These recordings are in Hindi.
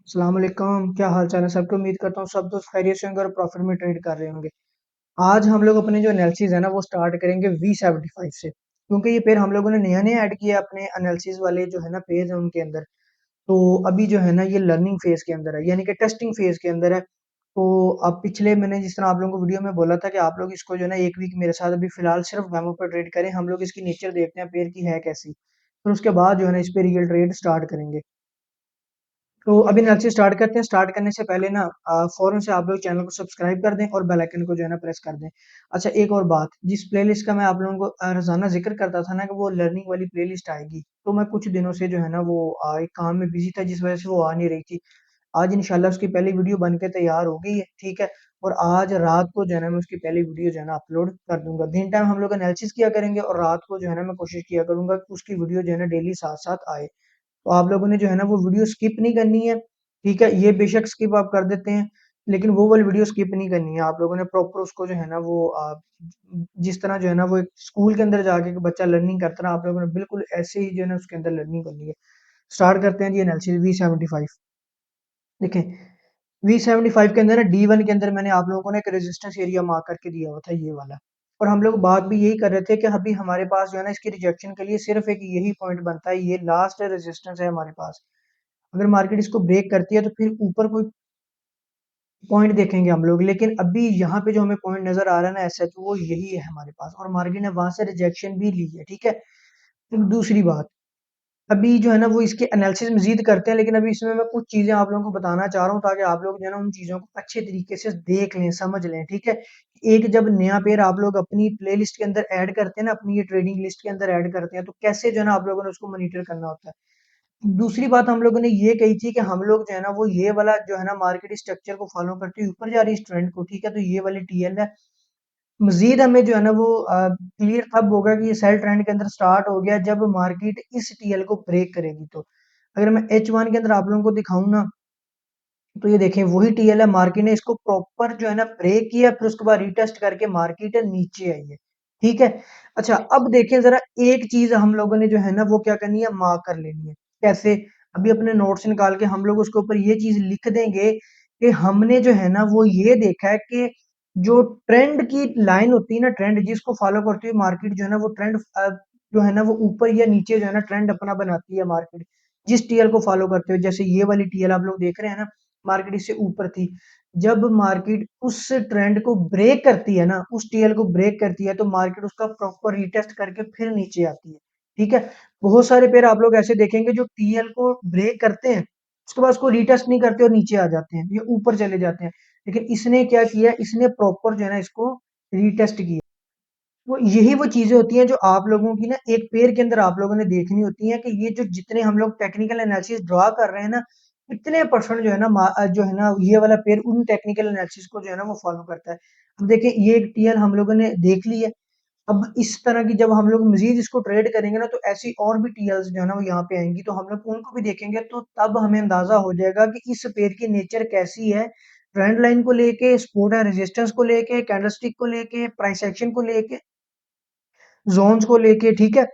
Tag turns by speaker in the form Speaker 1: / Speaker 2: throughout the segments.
Speaker 1: अस्सलाम वालेकुम, क्या हाल चाल है सबके। उम्मीद करता हूँ सब दोस्त खैरियत से होंगे और प्रॉफिट में ट्रेड कर रहे होंगे। आज हम लोग अपने जो एनालिसिस है ना वो स्टार्ट करेंगे V75 से, क्योंकि ये पेयर हम लोगों ने नया नया ऐड किया अपने एनालिसिस वाले जो है ना पेज है उनके अंदर। तो अभी जो है ना ये लर्निंग फेज के अंदर है, यानी कि टेस्टिंग फेज के अंदर है। तो अब पिछले मैंने जिस तरह आप लोगों को वीडियो में बोला था कि आप लोग इसको जो है ना एक वीक मेरे साथ अभी फिलहाल सिर्फ डेमो पर ट्रेड करें, हम लोग इसकी नेचर देखते हैं पेयर की है कैसी, फिर उसके बाद जो है ना इस पे रियल ट्रेड स्टार्ट करेंगे। तो अभी एनालिसिस स्टार्ट करते हैं। स्टार्ट करने से पहले ना फौरन से आप लोग चैनल को सब्सक्राइब कर दें और बेल आइकन को जो है ना प्रेस कर दें। अच्छा, एक और बात, जिस प्लेलिस्ट का मैं आप लोगों को रोजाना जिक्र करता था ना कि वो लर्निंग वाली प्लेलिस्ट आएगी, तो मैं कुछ दिनों से जो है ना वो एक काम में बिजी था जिस वजह से वो आ नहीं रही थी। आज इंशाल्लाह उसकी पहली वीडियो बन के तैयार हो गई है, ठीक है। और आज रात को जो है ना मैं उसकी पहली वीडियो जो है ना अपलोड कर दूंगा। दिन टाइम हम लोग एनालिसिस किया करेंगे और रात को जो है ना मैं कोशिश किया करूंगा कि उसकी वीडियो जो है ना डेली साथ साथ आए। तो आप लोगों ने जो है ना वो वीडियो स्किप नहीं करनी है, ठीक है। ये बेशक स्किप आप कर देते हैं, लेकिन वो वाली वीडियो स्किप नहीं करनी है। आप लोगों ने प्रॉपर उसको जो है ना वो जिस तरह जो है ना वो एक स्कूल के अंदर जाके एक बच्चा लर्निंग करता है, आप लोगों ने बिल्कुल ऐसे ही जो है ना उसके अंदर लर्निंग करनी है। स्टार्ट करते हैं जी एनालिसिस V75। देखें, V75 के अंदर ना D1 के अंदर मैंने आप लोगों को ना एक रेजिस्टेंस एरिया मार्क करके दिया हुआ था, ये वाला। और हम लोग बात भी यही कर रहे थे कि अभी हमारे पास जो है ना इसकी रिजेक्शन के लिए सिर्फ एक यही पॉइंट बनता है, ये लास्ट रेजिस्टेंस है हमारे पास। अगर मार्केट इसको ब्रेक करती है तो फिर ऊपर कोई पॉइंट देखेंगे हम लोग, लेकिन अभी यहाँ पे जो हमें पॉइंट नजर आ रहा है ना एस एच, वो यही है हमारे पास, और मार्केट ने वहां से रिजेक्शन भी ली है, ठीक है। फिर दूसरी बात, अभी जो है ना वो इसके एनालिसिस मजीद करते हैं, लेकिन अभी इसमें मैं कुछ चीजें आप लोगों को बताना चाह रहा हूँ ताकि आप लोग जो है ना उन चीजों को अच्छे तरीके से देख लें, समझ लें, ठीक है। एक जब नया पेयर आप लोग अपनी प्ले लिस्ट के अंदर ऐड करते हैं ना, अपनी ये ट्रेडिंग लिस्ट के अंदर ऐड करते हैं, तो कैसे जो है ना आप लोगों ने उसको मॉनिटर करना होता है। दूसरी बात हम लोगों ने ये कही थी कि हम लोग जो है ना वो ये वाला जो है ना मार्केट स्ट्रक्चर को फॉलो करते हुए ऊपर जा रही है इस ट्रेंड को, ठीक है। तो ये वाली टीएल है। मजीद हमें जो है ना वो क्लियर तब होगा कि ये सेल ट्रेंड के अंदर स्टार्ट हो गया जब मार्केट इस टीएल को ब्रेक करेगी। तो अगर मैं H1 के अंदर आप लोगों को दिखाऊं ना, तो ये देखें वही टीएल है, मार्केट ने इसको प्रॉपर जो है ना ब्रेक किया, फिर उसके बाद रिटेस्ट करके मार्केट नीचे आई है, ठीक है। अच्छा, अब देखें जरा, एक चीज हम लोगों ने जो है ना वो क्या करनी है, मार्क कर लेनी है। कैसे? अभी अपने नोट्स निकाल के हम लोग उसके ऊपर ये चीज लिख देंगे कि हमने जो है ना वो ये देखा है कि जो ट्रेंड की लाइन होती है ना, ट्रेंड जिसको फॉलो करते हुए मार्केट जो है ना वो ट्रेंड जो है ना वो ऊपर या नीचे जो है ना ट्रेंड अपना बनाती है मार्केट, जिस टीएल को फॉलो करते हुए। जैसे ये वाली टीएल आप लोग देख रहे हैं ना, मार्केट इससे ऊपर थी। जब मार्केट उस ट्रेंड को ब्रेक करती है ना, उस टीएल को ब्रेक करती है, तो मार्केट उसका प्रॉपर रीटेस्ट करके फिर नीचे आती है, ठीक है। बहुत सारे पेयर आप लोग ऐसे देखेंगे जो टीएल को ब्रेक करते हैं, उसके बाद उसको रीटेस्ट नहीं करते और नीचे आ जाते हैं, ये ऊपर चले जाते हैं। लेकिन इसने क्या किया, इसने प्रॉपर जो है ना इसको रीटेस्ट किया। वो यही वो चीजें होती हैं जो आप लोगों की ना एक पेयर के अंदर आप लोगों ने देखनी होती है कि ये जो जितने हम लोग टेक्निकल एनालिसिस ड्रॉ कर रहे हैं ना, इतने परसेंट जो है ना जो है ना ये वाला पेयर उन टेक्निकल एनालिसिस को जो है ना वो फॉलो करता है। अब देखिए, ये एक टीएल हम लोगों ने देख ली है। अब इस तरह की जब हम लोग मजीद इसको ट्रेड करेंगे ना, तो ऐसी और भी टीएल्स जो है ना वो यहाँ पे आएंगी, तो हम लोग उनको भी देखेंगे, तो तब हमें अंदाजा हो जाएगा कि इस पेयर की नेचर कैसी है, ट्रेंड लाइन को लेके, सपोर्ट एंड रेजिस्टेंस को लेके, कैंडलस्टिक को लेके, प्राइस एक्शन को लेके, जोन्स को लेके, ठीक है।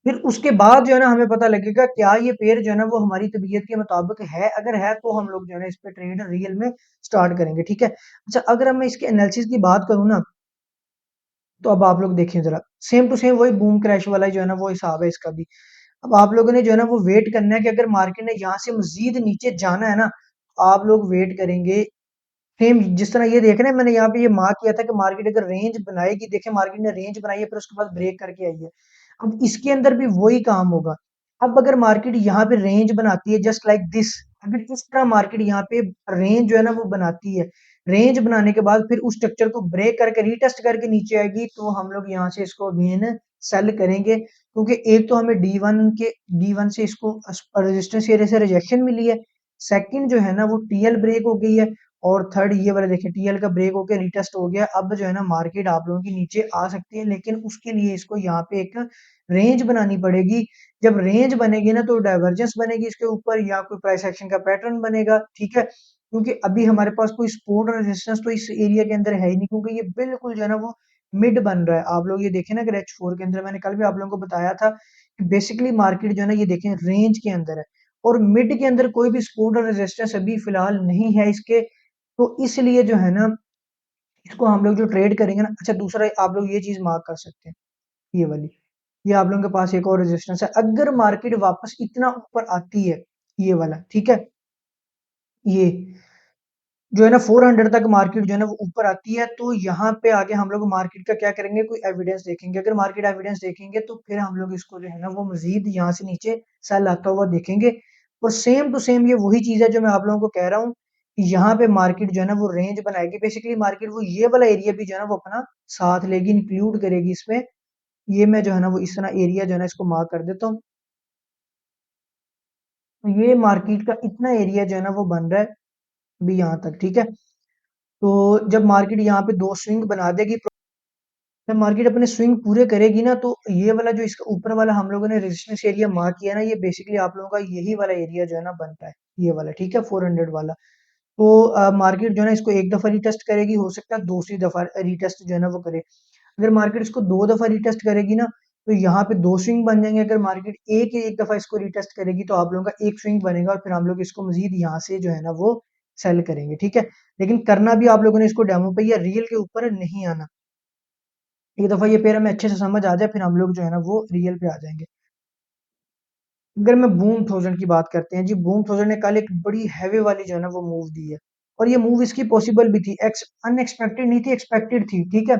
Speaker 1: फिर उसके बाद जो है ना हमें पता लगेगा क्या ये पेयर जो है ना वो हमारी तबीयत के मुताबिक है। अगर है तो हम लोग जो है ना इस पे ट्रेड रियल में स्टार्ट करेंगे, ठीक है। अच्छा, अगर मैं इसके एनालिसिस की बात करूँ ना, तो अब आप लोग देखें जरा, सेम टू सेम वही बूम क्रैश वाला जो है ना वो हिसाब है इसका भी। अब आप लोगों ने जो है ना वो वेट करना है कि अगर मार्केट ने यहाँ से मजीद नीचे जाना है ना, तो आप लोग वेट करेंगे। सेम जिस तरह ये देख रहे हैं, मैंने यहाँ पे ये मार्क किया था कि मार्केट अगर रेंज बनाएगी, देखें मार्केट ने रेंज बनाई है, फिर उसके बाद ब्रेक करके आई है। अब इसके अंदर भी वही काम होगा। अब अगर मार्केट यहाँ पे रेंज बनाती है जस्ट लाइक दिस, अगर इस तरह मार्केट यहाँ पे रेंज जो है ना वो बनाती है, रेंज बनाने के बाद फिर उस स्ट्रक्चर को ब्रेक करके रीटेस्ट करके नीचे आएगी, तो हम लोग यहाँ से इसको अगेन सेल करेंगे, क्योंकि एक तो हमें डी वन से इसको रेजिस्टेंस एरिया से रिजेक्शन मिली है, सेकंड जो है ना वो टीएल ब्रेक हो गई है, और थर्ड ये वाला देखिए टीएल का ब्रेक होकर रिटेस्ट हो गया। अब जो है ना मार्केट आप लोगों की नीचे आ सकती है, लेकिन उसके लिए इसको यहाँ पे एक रेंज बनानी पड़ेगी। जब रेंज बनेगी ना, तो डाइवर्जेंस बनेगी इसके ऊपर, या कोई प्राइस एक्शन का पैटर्न बनेगा, ठीक है। क्योंकि अभी हमारे पास कोई सपोर्ट और रेजिस्टेंस तो इस एरिया के अंदर है ही नहीं, क्योंकि ये बिल्कुल जो है ना वो मिड बन रहा है। आप लोग ये देखें ना कि H4 के अंदर, मैंने कल भी आप लोगों को बताया था कि बेसिकली मार्केट जो है ना ये देखें रेंज के अंदर है, और मिड के अंदर कोई भी सपोर्ट और रेजिस्टेंस अभी फिलहाल नहीं है इसके, तो इसलिए जो है ना इसको हम लोग जो ट्रेड करेंगे ना। अच्छा, दूसरा आप लोग ये चीज मार्क कर सकते हैं, ये वाली, ये आप लोगों के पास एक और रेजिस्टेंस है। अगर मार्केट वापस इतना ऊपर आती है, ये वाला, ठीक है, ये जो है ना 400 तक मार्केट जो है ना वो ऊपर आती है, तो यहाँ पे आगे हम लोग मार्केट का क्या करेंगे, कोई एविडेंस देखेंगे। अगर मार्केट एविडेंस देखेंगे तो फिर हम लोग इसको जो है ना वो मजीद यहाँ से नीचे सेल आता हुआ देखेंगे। और सेम टू सेम ये वही चीज है जो मैं आप लोगों को कह रहा हूँ कि यहाँ पे मार्केट जो है ना वो रेंज बनाएगी। बेसिकली मार्केट वो ये वाला एरिया भी जो है ना वो अपना साथ लेगी, इंक्लूड करेगी इसमें। ये मैं जो है ना वो इस तरह एरिया जो है ना इसको मार्क कर देता हूँ। तो ये मार्केट का इतना एरिया जो है ना वो बन रहा है अभी यहाँ तक, ठीक है। तो जब मार्केट यहाँ पे दो स्विंग बना देगी, जब मार्केट अपने स्विंग पूरे करेगी ना, तो ये वाला जो इसका ऊपर वाला हम लोगों ने रेजिस्टेंस एरिया मार्क किया ना, ये बेसिकली आप लोगों का यही वाला एरिया जो है ना बनता है, ये वाला, ठीक है, 400 वाला। तो मार्केट जो है ना इसको एक दफा रिटेस्ट करेगी, हो सकता है दूसरी दफा रिटेस्ट जो है ना वो करे। अगर मार्केट इसको दो दफा रिटेस्ट करेगी ना, तो यहाँ पे दो स्विंग बन जाएंगे। अगर मार्केट एक एक दफा इसको रिटेस्ट करेगी तो आप लोगों का एक स्विंग बनेगा, और फिर हम लोग इसको मजीद यहाँ से जो है ना वो सेल करेंगे, ठीक है। लेकिन करना भी आप लोगों ने इसको डेमो पे या रियल के ऊपर नहीं आना। एक दफा ये पेयर हमें अच्छे से समझ आ जाए, फिर हम लोग जो है ना वो रियल पे आ जाएंगे। अगर मैं बूम थाउजेंड की बात करते हैं जी, बूम थाउजेंड ने कल एक बड़ी हैवी वाली जो है ना वो मूव दी है। और ये मूव इसकी पॉसिबल भी थी, एक्स अनएक्सपेक्टेड नहीं थी, एक्सपेक्टेड थी, ठीक है।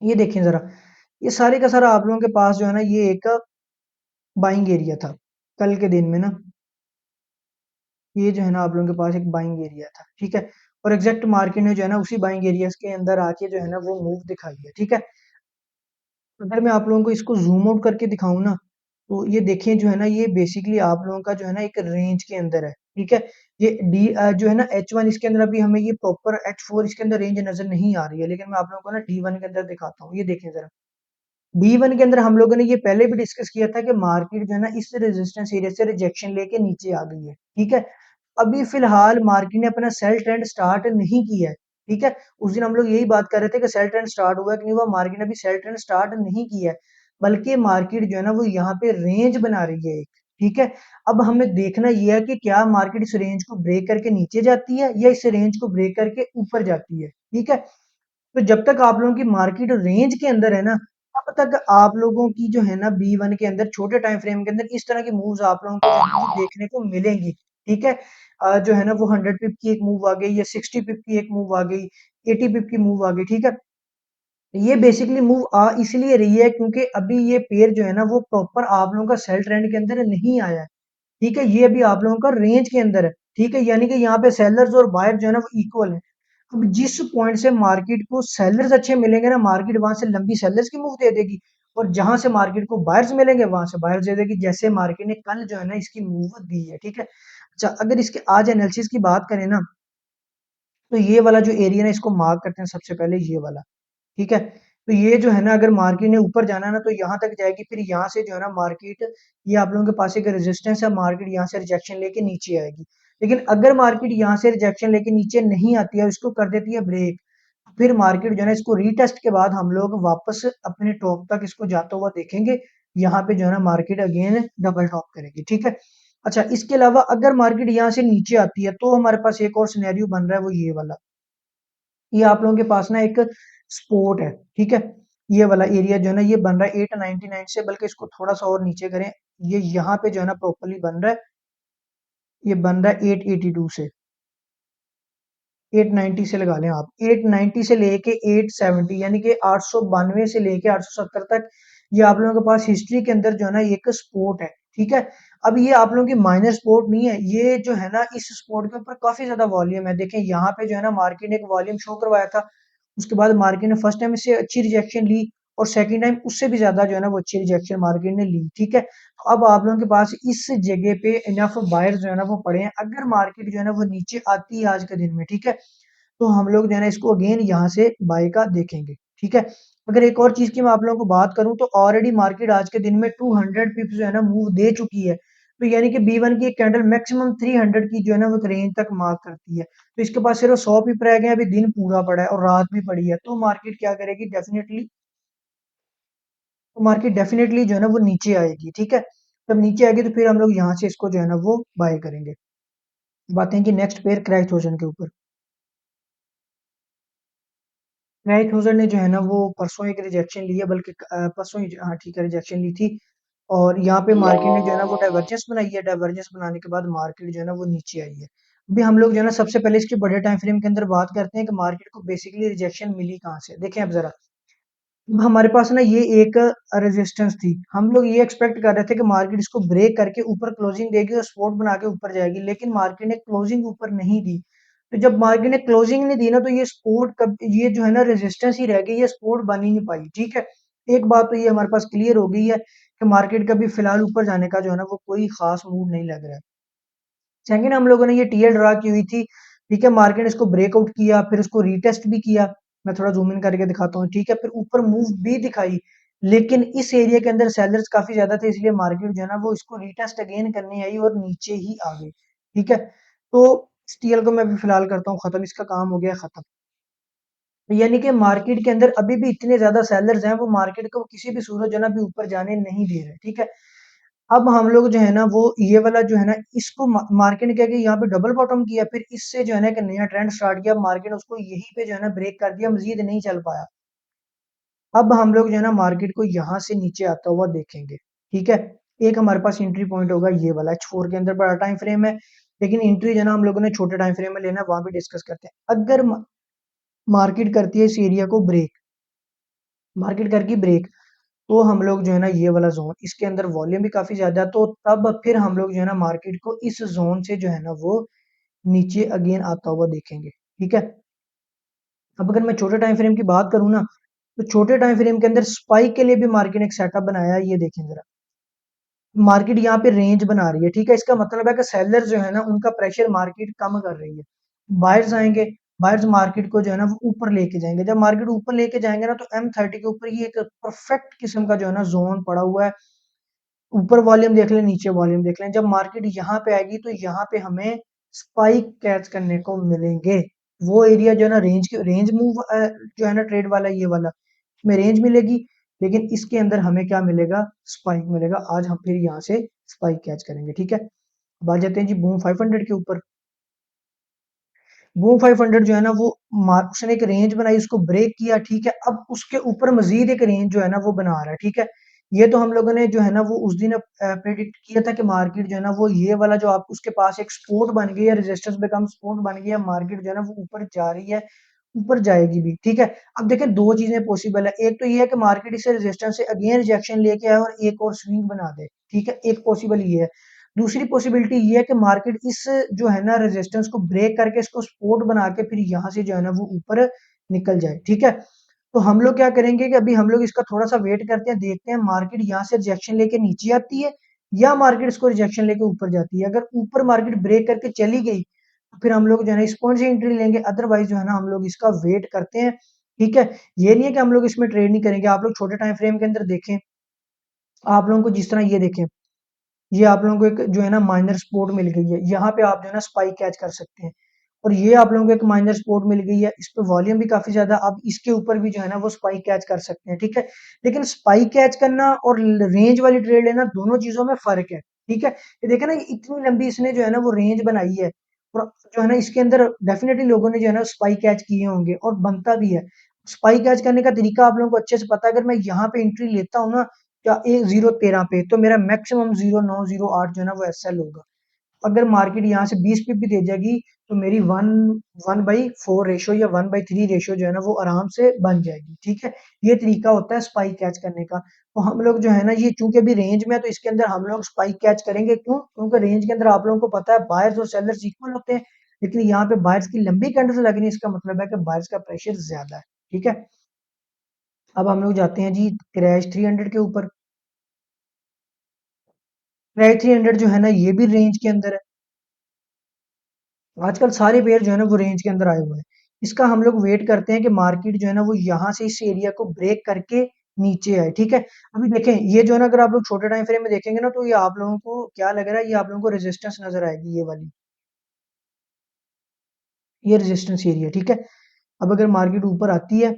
Speaker 1: ये देखें जरा, ये सारे का सारा आप लोगों के पास जो है ना ये एक बाइंग एरिया था कल के दिन में ना। ये जो है ना आप लोगों के पास एक बाइंग एरिया था, ठीक है। और एग्जैक्ट मार्केट ने जो है ना उसी बाइंग एरिया के अंदर आके जो है ना वो मूव दिखाई है, ठीक है। अगर मैं आप लोगों को इसको जूम आउट करके दिखाऊं ना, तो ये देखें जो है ना ये बेसिकली आप लोगों का जो है ना एक रेंज के अंदर है, ठीक है। ये डी जो है ना H1 इसके अंदर अभी हमें ये प्रॉपर H4 इसके अंदर रेंज नजर नहीं आ रही है, लेकिन मैं आप लोगों को ना D1 के अंदर दिखाता हूँ। ये देखें जरा, D1 के अंदर हम लोगों ने ये पहले भी डिस्कस किया था कि मार्केट जो है ना इस रेजिस्टेंस एरिया से रिजेक्शन लेके नीचे आ गई है, ठीक है। अभी फिलहाल मार्केट ने अपना सेल ट्रेंड स्टार्ट नहीं किया है, ठीक है। उस दिन हम लोग यही बात कर रहे थे कि सेल ट्रेंड स्टार्ट हुआ है कि नहीं हुआ। मार्केट ने अभी सेल ट्रेंड स्टार्ट नहीं किया है, बल्कि मार्केट जो है ना वो यहाँ पे रेंज बना रही है एक, ठीक है। अब हमें देखना यह है कि क्या मार्केट इस रेंज को ब्रेक करके नीचे जाती है या इस रेंज को ब्रेक करके ऊपर जाती है, ठीक है। तो जब तक आप लोगों की मार्केट रेंज के अंदर है ना, तब तक आप लोगों की जो है ना B1 के अंदर छोटे टाइम फ्रेम के अंदर इस तरह की मूव्स आप लोगों को जो है ना वो देखने को मिलेंगी, ठीक है। जो है ना वो 100 पिप की एक मूव आ गई, या 60 पिप की एक मूव आ गई, 80 पिप की मूव आ गई, ठीक है। ये बेसिकली मूव आ इसलिए रही है क्योंकि अभी ये पेयर जो है ना वो प्रॉपर आप लोगों का सेल ट्रेंड के अंदर नहीं आया है, ठीक है। ये अभी आप लोगों का रेंज के अंदर है, ठीक है। यानी कि यहाँ पे सेलर्स और बायर जो है ना वो इक्वल है। अब जिस पॉइंट से मार्केट को सेलर्स अच्छे मिलेंगे ना, मार्केट वहां से लंबी सेलर्स की मूव दे देगी, और जहां से मार्केट को बायर्स मिलेंगे वहां से बायर्स दे देगी, जैसे मार्केट ने कल जो है ना इसकी मूव दी है, ठीक है। अच्छा, अगर इसके आज एनालिसिस की बात करें ना, तो ये वाला जो एरिया ना इसको मार्क करते हैं सबसे पहले, ये वाला, ठीक है। तो ये जो है ना अगर मार्केट ने ऊपर जाना है ना तो यहाँ तक जाएगी, फिर यहाँ से जो है ना मार्केट, ये आप लोगों के पास एक रेजिस्टेंस है, मार्केट यहाँ से रिजेक्शन लेके नीचे आएगी। लेकिन अगर मार्केट यहाँ से रिजेक्शन लेके नीचे नहीं आती है, इसको कर देती है ब्रेक, फिर मार्केट जो है ना इसको रीटेस्ट के बाद हम लोग वापस अपने टॉप तक इसको जाता हुआ देखेंगे। यहाँ पे जो है ना मार्केट अगेन डबल टॉप करेगी, ठीक है। अच्छा, इसके अलावा अगर मार्केट यहाँ से नीचे आती है तो हमारे पास एक और सिनेरियो बन रहा है, वो ये वाला। ये आप लोगों के पास ना एक स्पोर्ट है, ठीक है। ये वाला एरिया जो है ना ये बन रहा है 899 से, बल्कि इसको थोड़ा सा और नीचे करें, ये यहाँ पे जो है ना प्रॉपरली बन रहा है, ये बन रहा है 882 से, 890 से लगा लें आप, 890 से लेके 870, यानी कि 892 से लेके 870 तक ये आप लोगों के पास हिस्ट्री के अंदर जो है ना एक स्पोर्ट है, ठीक है। अब ये आप लोगों की माइनर स्पोर्ट नहीं है, ये जो है ना इस स्पोर्ट के ऊपर काफी ज्यादा वॉल्यूम है। देखें यहाँ पे जो है ना मार्केट ने एक वॉल्यूम शो करवाया था, उसके बाद मार्केट ने फर्स्ट टाइम इससे अच्छी रिजेक्शन ली, और सेकंड टाइम उससे भी ज्यादा जो है ना वो अच्छी रिजेक्शन मार्केट ने ली, ठीक है। तो अब आप लोगों के पास इस जगह पे इनफ बायर जो है ना वो पड़े हैं। अगर मार्केट जो है ना वो नीचे आती है आज के दिन में, ठीक है, तो हम लोग जो है ना इसको अगेन यहाँ से बाय का देखेंगे, ठीक है। अगर एक और चीज की मैं आप लोगों को बात करूं, तो ऑलरेडी मार्केट आज के दिन में 200 पिप्स जो है ना मूव दे चुकी है। तो यानी कि B1 की एक कैंडल मैक्सिमम 300 की जो है ना वो रेंज तक मार्क करती है। तो इसके पास सिर्फ 100 पिप रह गए, अभी दिन पूरा पड़ा है और रात भी पड़ी है, तो मार्केट क्या करेगी, डेफिनेटली, तो मार्केट डेफिनेटली जो है ना वो नीचे आएगी, ठीक है। जब नीचे आएगी तो फिर हम लोग यहाँ से इसको जो है ना वो बाय करेंगे। अब आते हैं कि नेक्स्ट पेयर क्रैश ओशन के ऊपर। क्रैश ओशन ने जो है ना वो परसों एक रिजेक्शन ली है, बल्कि परसों ही, हाँ ठीक है, रिजेक्शन ली थी। और यहाँ पे मार्केट ने जो है ना वो डाइवर्जेंस बनाई है, डाइवर्जेंस बनाने के बाद मार्केट जो है ना वो नीचे आई है। अभी हम लोग जो है ना सबसे पहले इसके बड़े टाइम फ्रेम के अंदर बात करते हैं कि मार्केट को बेसिकली रिजेक्शन मिली कहाँ से। देखें अब जरा, हमारे पास ना ये एक रेजिस्टेंस थी, हम लोग ये एक्सपेक्ट कर रहे थे कि मार्केट इसको ब्रेक करके ऊपर क्लोजिंग देगी और सपोर्ट बना के ऊपर जाएगी, लेकिन मार्केट ने क्लोजिंग ऊपर नहीं दी। तो जब मार्केट ने क्लोजिंग नहीं दी ना, तो ये सपोर्ट कब, ये जो है ना रेजिस्टेंस ही रह गई, ये सपोर्ट बन ही नहीं पाई। ठीक है, एक बात तो ये हमारे पास क्लियर हो गई है कि मार्केट का भी फिलहाल ऊपर जाने का जो है ना वो कोई खास मूड नहीं लग रहा है। सेकंड, हम लोगों ने ये टीएल ड्रा की हुई थी। ठीक है, मार्केट ने इसको ब्रेकआउट किया, फिर उसको रीटेस्ट भी किया। मैं थोड़ा जूम इन करके दिखाता हूँ। ठीक है, फिर ऊपर मूव भी दिखाई, लेकिन इस एरिया के अंदर सेलर्स काफी ज्यादा थे, इसलिए मार्केट जो है ना वो इसको रीटेस्ट अगेन करने आई और नीचे ही आ गई। ठीक है, तो इस टीएल को मैं भी फिलहाल करता हूँ खत्म, इसका काम हो गया खत्म। यानी कि मार्केट के अंदर अभी भी इतने ज्यादा सेलर्स हैं, वो मार्केट को किसी भी सूरत जो है ना भी ऊपर जाने नहीं दे रहे। ठीक है, अब हम लोग जो है ना वो ये वाला जो है ना इसको मार्केट ने क्या किया, यहाँ पे डबल बॉटम किया, फिर इससे जो है ना एक नया ट्रेंड स्टार्ट किया, मार्केट उसको यहीं पे जो है ना ब्रेक कर दिया, मजीद नहीं चल पाया। अब हम लोग जो है ना मार्केट को यहाँ से नीचे आता हुआ देखेंगे। ठीक है, एक हमारे पास एंट्री पॉइंट होगा ये वाला, H4 के अंदर बड़ा टाइम फ्रेम है, लेकिन एंट्री जो है ना हम लोगों ने छोटे टाइम फ्रेम में लेना है, वहां भी डिस्कस करते हैं। अगर मार्केट करती है इस एरिया को ब्रेक, मार्केट करके ब्रेक, तो हम लोग जो है ना ये वाला जोन, इसके अंदर वॉल्यूम भी काफी ज्यादा है, तो तब फिर हम लोग जो है ना मार्केट को इस जोन से जो है ना वो नीचे अगेन आता हुआ देखेंगे। ठीक है, अब अगर मैं छोटे टाइम फ्रेम की बात करूँ ना, तो छोटे टाइम फ्रेम के अंदर स्पाइक के लिए भी मार्केट ने एक सेटअप बनाया है, ये देखें जरा। मार्केट यहाँ पे रेंज बना रही है। ठीक है, इसका मतलब है कि सेलर जो है ना उनका प्रेशर मार्केट कम कर रही है। बायर्स आएंगे, बायर्स मार्केट को जो है ना वो ऊपर लेके जाएंगे। जब मार्केट ऊपर लेके जाएंगे ना, तो M30 के ऊपर ये एक परफेक्ट किस्म का जो है ना जोन पड़ा हुआ है। ऊपर वॉल्यूम देख लें, नीचे वॉल्यूम देख लें, जब मार्केट यहाँ पे आएगी तो यहाँ पे हमें स्पाइक कैच करने को मिलेंगे। वो एरिया जो है ना रेंज की, रेंज मूव जो है ना ट्रेड वाला ये वाला, इसमें रेंज मिलेगी, लेकिन इसके अंदर हमें क्या मिलेगा, स्पाइक मिलेगा। आज हम फिर यहाँ से स्पाइक कैच करेंगे। ठीक है, अब आ जाते हैं जी बूम 500 के ऊपर। वो 500 जो है ना वो उसने एक रेंज बनाई, उसको ब्रेक किया। ठीक है, अब उसके ऊपर मजीद एक रेंज जो है ना वो बना रहा है। ठीक है, ये तो हम लोगों ने जो है ना वो उस दिन प्रेडिक्ट किया था कि मार्केट जो है ना वो ये वाला जो आप उसके पास एक सपोर्ट बन गई है, रेजिस्टेंस बेकम सपोर्ट बन गई है, मार्केट जो है ना वो ऊपर जा रही है, ऊपर जाएगी भी। ठीक है, अब देखें दो चीजें पॉसिबल है, एक तो ये है कि मार्केट इसे रेजिस्टेंस से अगेन रिजेक्शन लेके आए और एक और स्विंग बना दे। ठीक है, एक पॉसिबल ये है। दूसरी पॉसिबिलिटी ये है कि मार्केट इस जो है ना रेजिस्टेंस को ब्रेक करके इसको सपोर्ट बना के फिर यहाँ से जो है ना वो ऊपर निकल जाए। ठीक है, तो हम लोग क्या करेंगे कि अभी हम लोग इसका थोड़ा सा वेट करते हैं, देखते हैं मार्केट यहाँ से रिजेक्शन लेके नीचे आती है या मार्केट इसको रिजेक्शन लेके ऊपर जाती है। अगर ऊपर मार्केट ब्रेक करके चली गई तो फिर हम लोग जो है ना इस पॉइंट से एंट्री लेंगे, अदरवाइज जो है ना हम लोग इसका वेट करते हैं। ठीक है, ये नहीं है कि हम लोग इसमें ट्रेड नहीं करेंगे। आप लोग छोटे टाइम फ्रेम के अंदर देखें, आप लोगों को जिस तरह ये देखें, ये आप लोगों को एक जो है ना माइनर सपोर्ट मिल गई है, यहाँ पे आप जो है ना स्पाइक कैच कर सकते हैं। और ये आप लोगों को एक माइनर सपोर्ट मिल गई है, इस पे वॉल्यूम भी काफी ज्यादा, अब इसके ऊपर भी जो है ना वो स्पाइक कैच कर सकते हैं। ठीक है, लेकिन स्पाइक कैच करना और रेंज वाली ट्रेड लेना, दोनों चीजों में फर्क है। ठीक है, ये देखे ना इतनी लंबी इसने जो है ना वो रेंज बनाई है, और जो है ना इसके अंदर डेफिनेटली लोगों ने जो है ना स्पाइक कैच किए होंगे और बनता भी है। स्पाइक कैच करने का तरीका आप लोगों को अच्छे से पता है। अगर मैं यहाँ पे एंट्री लेता हूँ ना, या 1,013 पे, तो मेरा मैक्सिमम 0,908 जो है ना वो एसएल होगा। अगर मार्केट यहाँ से 20 पिप भी दे जाएगी, तो मेरी 1/4 रेशो या 1/3 रेशो जो है ना वो आराम से बन जाएगी। ठीक है, ये तरीका होता है स्पाइक कैच करने का। तो हम लोग जो है ना ये चूंकि अभी रेंज में है, तो इसके अंदर हम लोग स्पाइक कैच करेंगे। क्यों? क्योंकि रेंज के अंदर आप लोगों को पता है बायर्स और सेलर्स इक्वल होते हैं, लेकिन यहाँ पे बायर्स की लंबी कैंडल्स लग रही है, इसका मतलब है कि बायर्स का प्रेशर ज्यादा है। ठीक है, अब हम लोग जाते हैं जी क्रैश 300 के ऊपर। क्रैश 300 जो है ना ये भी रेंज के अंदर है। आजकल सारे पेयर जो है ना वो रेंज के अंदर आए हुए हैं। इसका हम लोग वेट करते हैं कि मार्केट जो है ना वो यहाँ से इस एरिया को ब्रेक करके नीचे आए। ठीक है, अभी देखें ये जो है ना अगर आप लोग छोटे टाइम फ्रेम में देखेंगे ना, तो ये आप लोगों को क्या लग रहा है, ये आप लोगों को रेजिस्टेंस नजर आएगी, ये वाली, ये रेजिस्टेंस एरिया। ठीक है, अब अगर मार्केट ऊपर आती है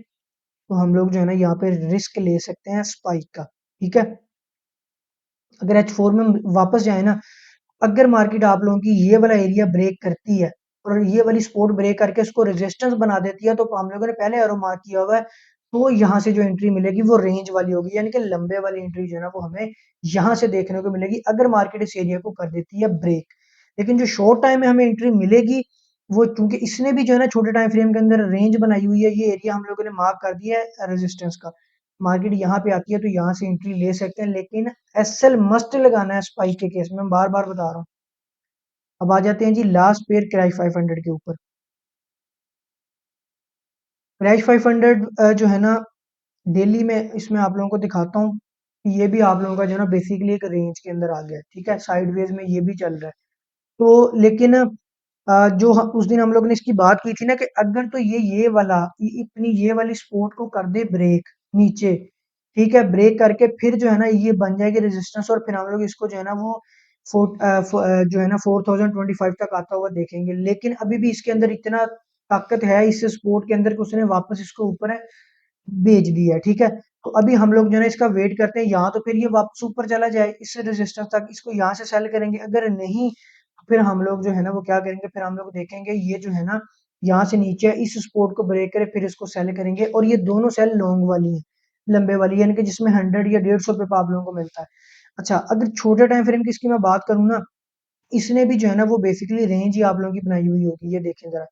Speaker 1: तो हम लोग जो है ना यहाँ पे रिस्क ले सकते हैं स्पाइक का। ठीक है, अगर H4 में हम वापस जाए ना, अगर मार्केट आप लोगों की ये वाला एरिया ब्रेक करती है और ये वाली सपोर्ट ब्रेक करके उसको रेजिस्टेंस बना देती है, तो हम लोगों ने पहले एरो मार्क किया हुआ है, तो यहाँ से जो एंट्री मिलेगी वो रेंज वाली होगी, यानी कि लंबे वाली एंट्री जो है ना वो हमें यहाँ से देखने को मिलेगी अगर मार्केट इस एरिया को कर देती है ब्रेक। लेकिन जो शॉर्ट टाइम में हमें एंट्री मिलेगी, वो चूंकि इसने भी जो है ना छोटे टाइम फ्रेम के अंदर रेंज बनाई हुई है, ये एरिया हम लोगों ने मार्क कर दिया है रेजिस्टेंस का। मार्केट यहाँ पे आती है तो यहाँ से एंट्री ले सकते हैं, लेकिन एसएल मस्ट लगाना है स्पाइक के केस में, मैं बार बार बता रहा हूँ। अब आ जाते हैं जी लास्ट पेयर क्रैश 500 के ऊपर। क्रैश 500 जो है ना डेली में इसमें आप लोगों को दिखाता हूँ कि ये भी आप लोगों का जो है ना बेसिकली एक रेंज के अंदर आ गया है, ठीक है, साइडवेज में ये भी चल रहा है। तो लेकिन जो उस दिन हम लोग ने इसकी बात की थी ना कि अगर तो ये वाला इतनी ये वाली स्पोर्ट को कर दे ब्रेक नीचे, ठीक है, ब्रेक करके फिर जो है ना ये बन जाएगी रेजिस्टेंस, और फिर हम लोग इसको जो है ना वो जो है ना 4025 तक आता हुआ देखेंगे। लेकिन अभी भी इसके अंदर इतना ताकत है इस स्पोर्ट के अंदर कि उसने वापस इसको ऊपर भेज दिया है, ठीक है। तो अभी हम लोग जो है ना इसका वेट करते हैं, यहाँ तो फिर ये वापस ऊपर चला जाए इस रेजिस्टेंस तक, इसको यहाँ से सेल करेंगे, अगर नहीं तो फिर हम लोग जो है ना वो क्या करेंगे, फिर हम लोग देखेंगे ये जो है ना यहाँ से नीचे इस सपोर्ट को ब्रेक करे फिर इसको सेल करेंगे, और ये दोनों सेल लॉन्ग वाली है, लंबे वाली, यानी कि जिसमें 100 या 150 पे आप लोगों को मिलता है। अच्छा, अगर छोटे टाइम फ्रेम की इसकी मैं बात करूँ ना, इसने भी जो है ना वो बेसिकली रेंज ही आप लोगों की बनाई हुई होगी, ये देखें जरा।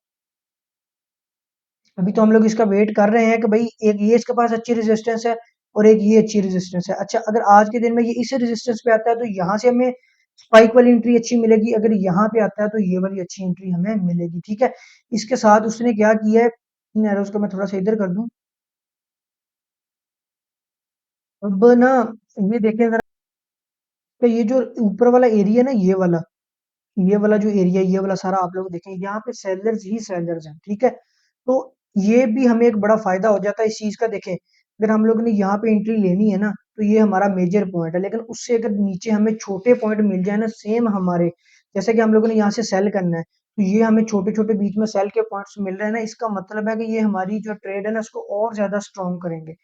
Speaker 1: अभी तो हम लोग इसका वेट कर रहे हैं कि भाई एक ये इसके पास अच्छी रेजिस्टेंस है और एक ये अच्छी रेजिस्टेंस है। अच्छा, अगर आज के दिन में ये इस रेजिस्टेंस पे आता है तो यहाँ से हमें स्पाइक वाली एंट्री अच्छी मिलेगी, अगर यहाँ पे आता है तो ये वाली अच्छी एंट्री हमें मिलेगी, ठीक है। इसके साथ उसने क्या किया है, इन एरोस को मैं थोड़ा सा इधर कर दूं। अब ना ये देखें जरा कि ये जो ऊपर वाला एरिया ना, ये वाला जो एरिया, ये वाला सारा आप लोग देखें, यहाँ पे सेलर्स ही सेलर्स हैं, ठीक है। तो ये भी हमें एक बड़ा फायदा हो जाता है इस चीज का। देखें, अगर हम लोग ने यहाँ पे एंट्री लेनी है ना, तो ये हमारा मेजर पॉइंट है, लेकिन उससे अगर नीचे हमें छोटे पॉइंट मिल जाए ना सेम हमारे, जैसे कि हम लोगों ने यहाँ से सेल करना है, तो ये हमें छोटे छोटे बीच में सेल के पॉइंट्स मिल रहे हैं ना, इसका मतलब है कि ये हमारी जो ट्रेड है ना उसको और ज्यादा स्ट्रॉन्ग करेंगे।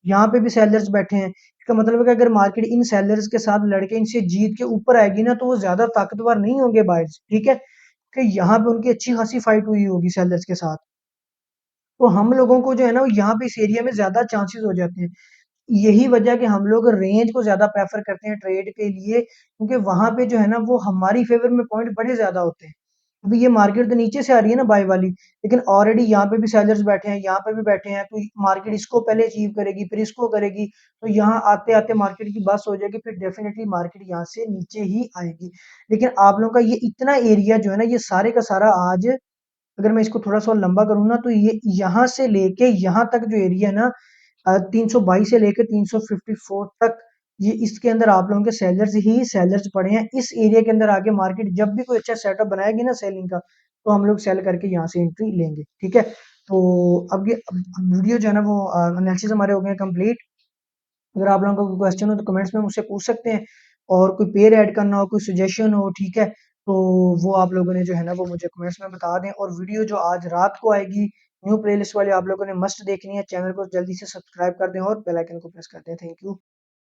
Speaker 1: यहाँ पे भी सेलर्स बैठे हैं, इसका मतलब है कि अगर मार्केट इन सेलर्स के साथ लड़के इनसे जीत के ऊपर आएगी ना, तो वो ज्यादा ताकतवर नहीं होंगे बायर्स, ठीक है, कि यहाँ पे उनकी अच्छी खासी फाइट हुई होगी सेलर्स के साथ। तो हम लोगों को जो है ना यहाँ पे इस एरिया में ज्यादा चांसेस हो जाते हैं। यही वजह कि हम लोग रेंज को ज्यादा प्रेफर करते हैं ट्रेड के लिए, क्योंकि वहां पे जो है ना वो हमारी फेवर में पॉइंट बड़े ज्यादा होते हैं। अभी ये मार्केट तो नीचे से आ रही है ना बाय वाली, लेकिन ऑलरेडी यहाँ पे भी सेलर्स बैठे हैं, यहाँ पे भी बैठे हैं, तो मार्केट इसको पहले अचीव करेगी फिर इसको करेगी, तो यहाँ आते आते मार्केट की बस हो जाएगी, फिर डेफिनेटली मार्केट यहाँ से नीचे ही आएगी। लेकिन आप लोगों का ये इतना एरिया जो है ना, ये सारे का सारा आज, अगर मैं इसको थोड़ा सा और लंबा करूँ ना, तो ये यहाँ से लेके यहाँ तक जो एरिया है ना, 322 से लेकर 354 तक, ये इसके अंदर आप लोगों के सेलर्स ही सेलर्स पड़े हैं। इस एरिया के अंदर आके मार्केट जब भी कोई अच्छा सेटअप बनाएगी ना सेलिंग का, तो हम लोग सेल करके यहाँ से एंट्री लेंगे, ठीक है। तो अब ये वीडियो जो है ना वो एनालिसिस हमारे हो गए कंप्लीट। अगर आप लोगों को कोई क्वेश्चन हो तो कमेंट्स में मुझसे पूछ सकते हैं, और कोई पेयर ऐड करना हो, कोई सजेशन हो, ठीक है, तो वो आप लोगों ने जो है ना वो मुझे कमेंट्स में बता दें। और वीडियो जो आज रात को आएगी न्यू प्लेलिस्ट वाली, आप लोगों ने मस्ट देखनी है, चैनल को जल्दी से सब्सक्राइब कर दें और बेल आइकन को प्रेस कर दें। Thank you.